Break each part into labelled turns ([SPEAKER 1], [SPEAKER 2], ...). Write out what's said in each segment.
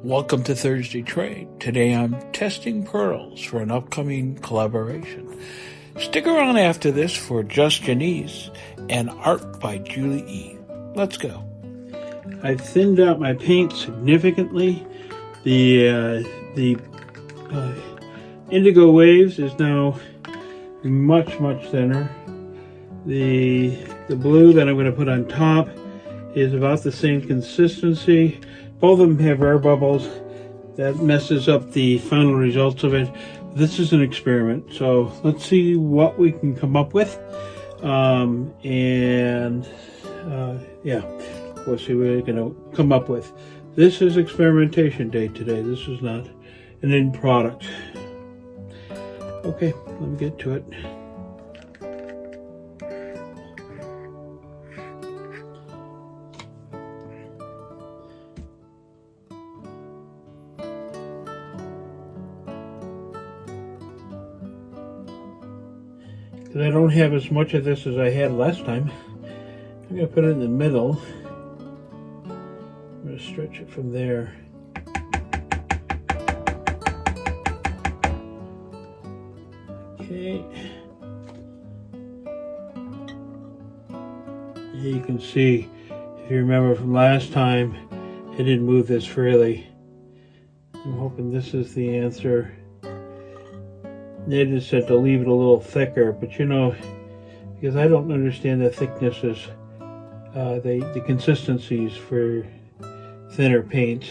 [SPEAKER 1] Welcome to Thursday Trade. Today I'm testing pearls for an upcoming collaboration. Stick around after this for Just Janice and art by Julie E. Let's go.
[SPEAKER 2] I've thinned out my paint significantly. The Indigo Waves is now much thinner. The blue that I'm going to put on top is about the same consistency. Both of them have air bubbles. That messes up the final results of it. This is an experiment, so let's see what we can come up with. Yeah, we'll see what we're going to come up with. This is experimentation day today. This is not an end product. Okay, let me get to it. Because I don't have as much of this as I had last time, I'm going to put it in the middle. I'm going to stretch it from there. Okay. Here you can see, if you remember from last time, I didn't move this freely. I'm hoping this is the answer. They just said to leave it a little thicker, but you know, because I don't understand the thicknesses, the consistencies for thinner paints,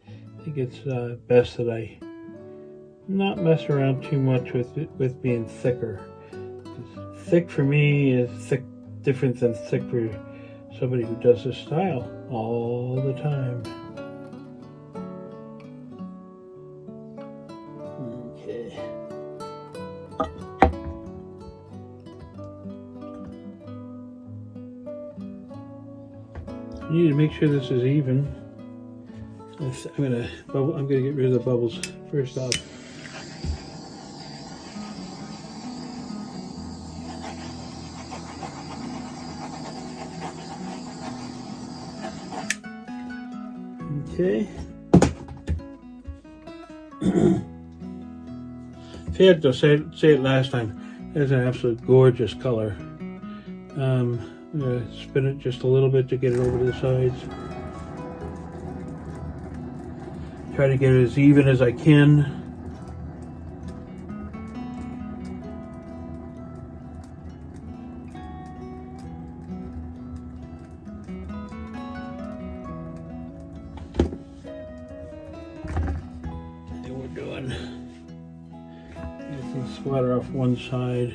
[SPEAKER 2] I think it's best that I not mess around too much with being thicker. Thick for me is different than thick for somebody who does this style all the time. Okay. You need to make sure this is even. I'm gonna get rid of the bubbles first off. Okay. I had to say it last time. It's an absolute gorgeous color. I'm going to spin it just a little bit to get it over to the sides. Try to get it as even as I can. See what we're doing. Get some splatter off one side.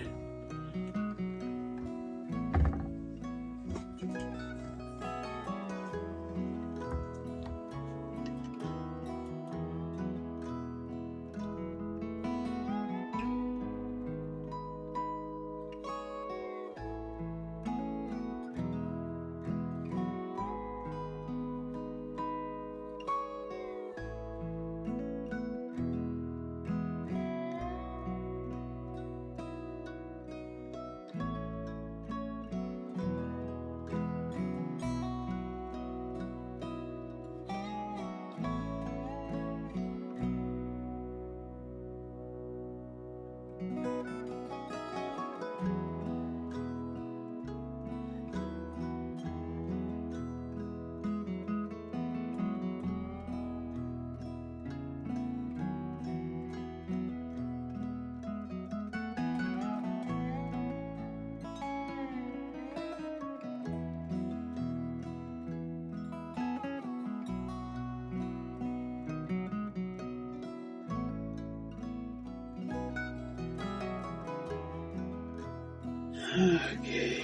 [SPEAKER 2] Okay.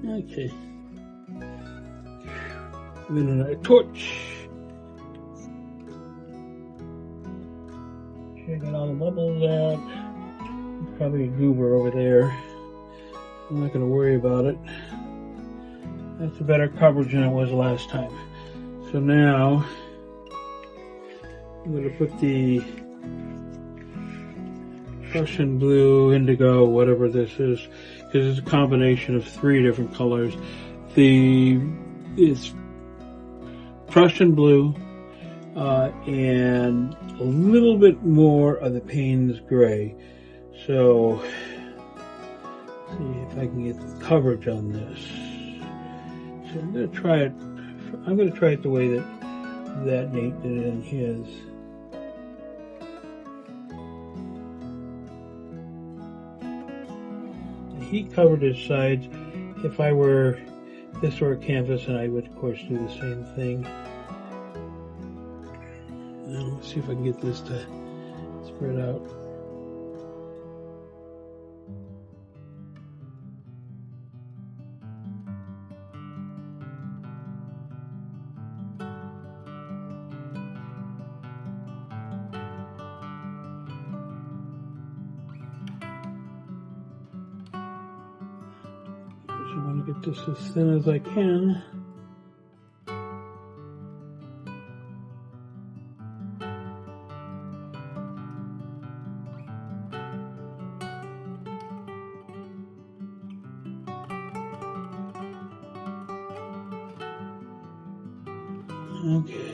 [SPEAKER 2] Okay. And then another torch. Get all the bubbles out. There's probably a goober over there. I'm not going to worry about it. That's a better coverage than it was last time. So now I'm going to put the Prussian blue, indigo, whatever this is, because it's a combination of 3 different colors. It's Prussian blue and a little bit more of the Payne's gray. So let's see if I can get the coverage on this. So I'm going to try it. I'm going to try it the way that Nate did it in his. He covered his sides. If this were a canvas, and I would of course do the same thing. Now let's see if I can get this to spread out. I want to get this as thin as I can. Okay.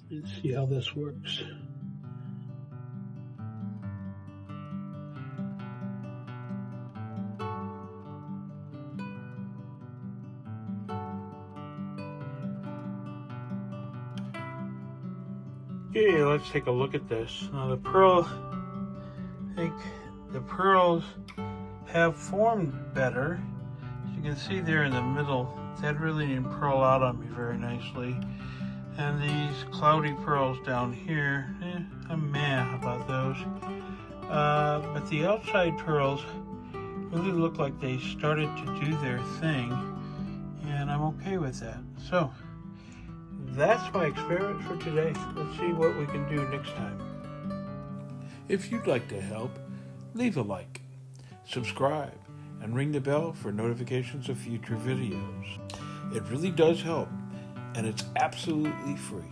[SPEAKER 2] Let's see how this works. Okay, let's take a look at this. Now the pearl, I think the pearls have formed better. As you can see there in the middle, that really didn't pearl out on me very nicely. And these cloudy pearls down here, I'm meh about those. But the outside pearls really look like they started to do their thing, and I'm okay with that. So that's my experiment for today. Let's see what we can do next time.
[SPEAKER 1] If you'd like to help, leave a like, subscribe, and ring the bell for notifications of future videos. It really does help, and it's absolutely free.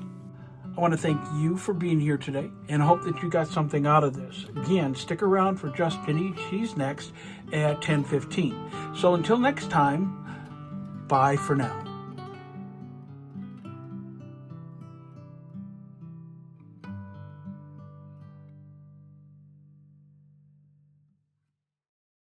[SPEAKER 2] I want to thank you for being here today and hope that you got something out of this. Again, stick around for Just Jenny. She's next at 10:15. So until next time, bye for now.